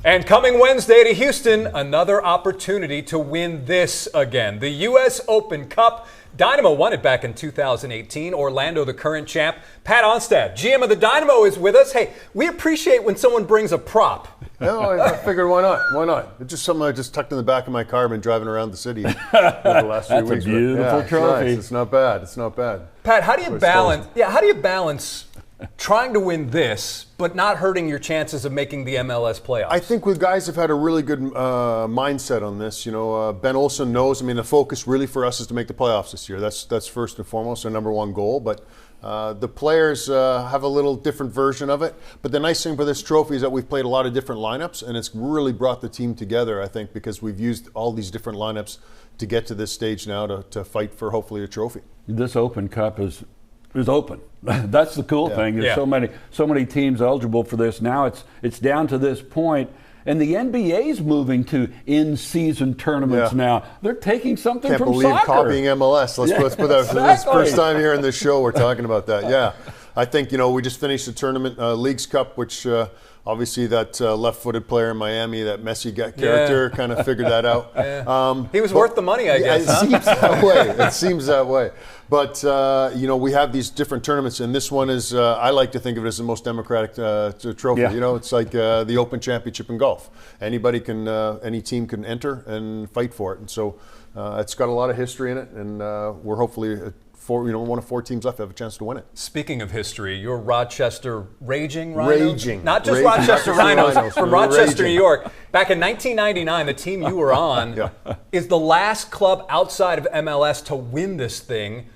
And coming Wednesday to Houston, another opportunity to win this again. The U.S. Open Cup. Dynamo won it back in 2018. Orlando, the current champ. Pat Onstad, GM of the Dynamo, is with us. Hey, we appreciate when someone brings a prop. No, I figured why not? Why not? It's just something I just tucked in the back of my car. I've been driving around the city for the last few weeks. That's a beautiful trophy. Nice. It's not bad. It's not bad. Pat, how do you balance? Yeah, how do you balance trying to win this, but not hurting your chances of making the MLS playoffs? I think with guys have had a really good mindset on this. You know, Ben Olsen knows. I mean, the focus really for us is to make the playoffs this year. That's first and foremost our number one goal. But the players have a little different version of it. But the nice thing for this trophy is that we've played a lot of different lineups, and it's really brought the team together, I think, because we've used all these different lineups to get to this stage now to fight for hopefully a trophy. This Open Cup is open. That's the cool thing. There's so many teams eligible for this now. It's down to this point. And the NBA's moving to in-season tournaments now. They're taking something from soccer. Can't believe copying MLS. Let's put that. Exactly. This is the first time here in this show we're talking about that. Yeah. I think, we just finished the tournament, Leagues Cup, which obviously that left-footed player in Miami, that Messi character, kind of figured that out. He was worth the money, I guess. It seems that way. It seems that way. But, we have these different tournaments, and this one is, I like to think of it as the most democratic trophy. Yeah. It's like the Open Championship in golf. Anybody can, any team can enter and fight for it. And so it's got a lot of history in it, and we're hopefully one of four teams left have a chance to win it. Speaking of history, you're Rochester Raging Rhinos? Raging. Not just Rochester Rhinos, from Rochester, New York. Back in 1999, the team you were on is the last club outside of MLS to win this thing.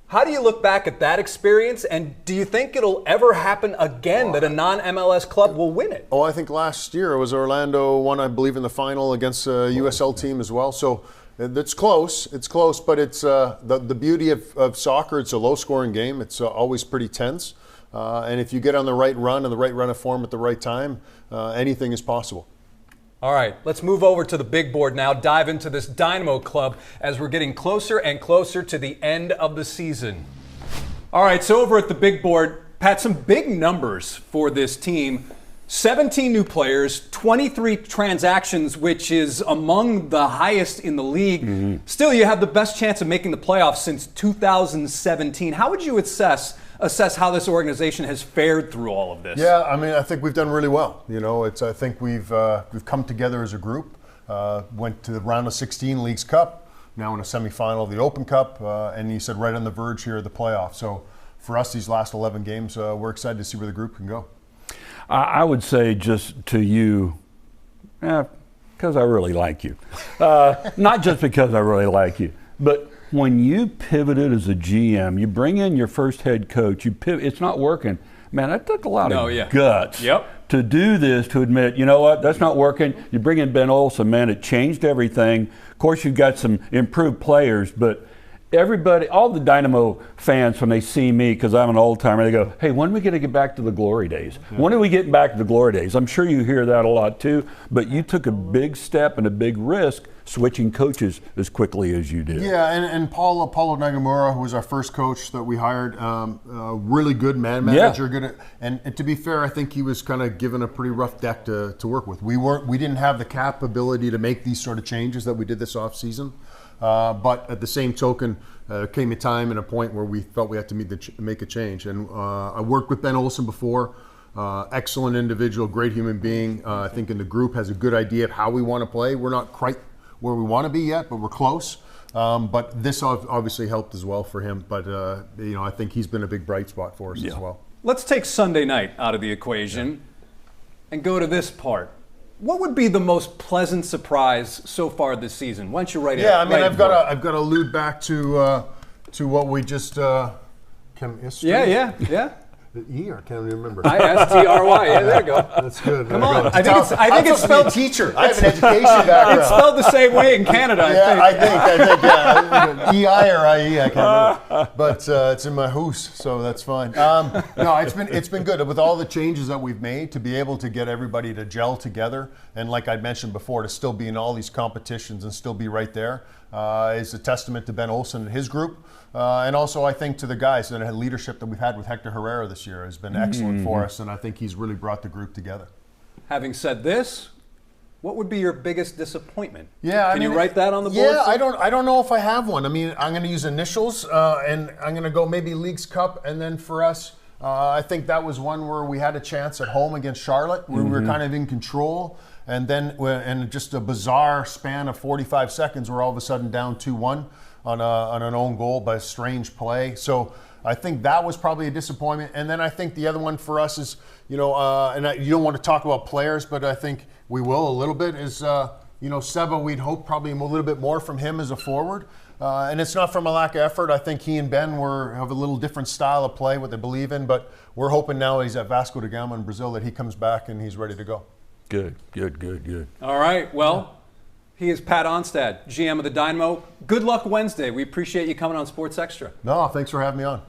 How do you look back at that experience, and do you think it'll ever happen again that a non-MLS club will win it? Oh, I think last year it was Orlando won, I believe, in the final against a USL team as well. So it's close. It's close, but it's the beauty of soccer. It's a low-scoring game. It's always pretty tense. And if you get on the right run and the right run of form at the right time, anything is possible. All right, let's move over to the big board now, dive into this Dynamo club as we're getting closer and closer to the end of the season. All right, so over at the big board, Pat, some big numbers for this team. 17 new players, 23 transactions, which is among the highest in the league. Mm-hmm. Still, you have the best chance of making the playoffs since 2017. How would you assess how this organization has fared through all of this? Yeah, I mean, I think we've done really well. I think we've come together as a group. Went to the round of 16 Leagues Cup, now in a semifinal of the Open Cup, and you said right on the verge here of the playoffs. So for us, these last 11 games, we're excited to see where the group can go. I would say just to you, because I really like you. Not just because I really like you, but when you pivoted as a GM, you bring in your first head coach, you pivot, it's not working. Man, that took a lot of guts to do this, to admit, you know what, that's not working. You bring in Ben Olsen, man, it changed everything. Of course, you've got some improved players, but everybody, all the Dynamo fans, when they see me, because I'm an old timer, they go, hey, when are we going to get back to the glory days? When are we getting back to the glory days? I'm sure you hear that a lot too, but you took a big step and a big risk switching coaches as quickly as you did. Yeah, and Paulo Nagamura, who was our first coach that we hired, really good manager, good at, and to be fair, I think he was kind of given a pretty rough deck to work with. We didn't have the capability to make these sort of changes that we did this off season. But at the same token, came a time and a point where we felt we had to make a change. And I worked with Ben Olsen before. Excellent individual, great human being. I think in the group has a good idea of how we want to play. We're not quite where we want to be yet, but we're close. But this obviously helped as well for him. But I think he's been a big bright spot for us as well. Let's take Sunday night out of the equation and go to this part. What would be the most pleasant surprise so far this season? Why don't you write it? Yeah, I mean, I've got to allude back to what we just. Yeah. The E, or can't even remember. I-S-T-R-Y. Yeah, there you go. That's good. Come on. I think it's spelled teacher. I have an education background. It's spelled the same way in Canada. I think. E-I or I-E, I can't remember. But it's in my house, so that's fine. No, it's been good with all the changes that we've made to be able to get everybody to gel together, and like I mentioned before, to still be in all these competitions and still be right there is a testament to Ben Olsen and his group. And also, I think, to the guys and the leadership that we've had with Hector Herrera this year has been excellent for us, and I think he's really brought the group together. having said this, what would be your biggest disappointment? Yeah, Can you write that on the board? Yeah, I don't know if I have one. I mean, I'm going to use initials, and I'm going to go maybe Leagues Cup, and then for us, I think that was one where we had a chance at home against Charlotte, where we were kind of in control, and then in just a bizarre span of 45 seconds, we're all of a sudden down 2-1 on an own goal by a strange play. So I think that was probably a disappointment. And then I think the other one for us is, you don't want to talk about players, but I think we will a little bit, is, Seba, we'd hope probably a little bit more from him as a forward. And it's not from a lack of effort. I think he and Ben have a little different style of play, what they believe in, but we're hoping now he's at Vasco da Gama in Brazil that he comes back and he's ready to go. Good. All right, well, he is Pat Onstad, GM of the Dynamo. Good luck Wednesday. We appreciate you coming on Sports Extra. No, thanks for having me on.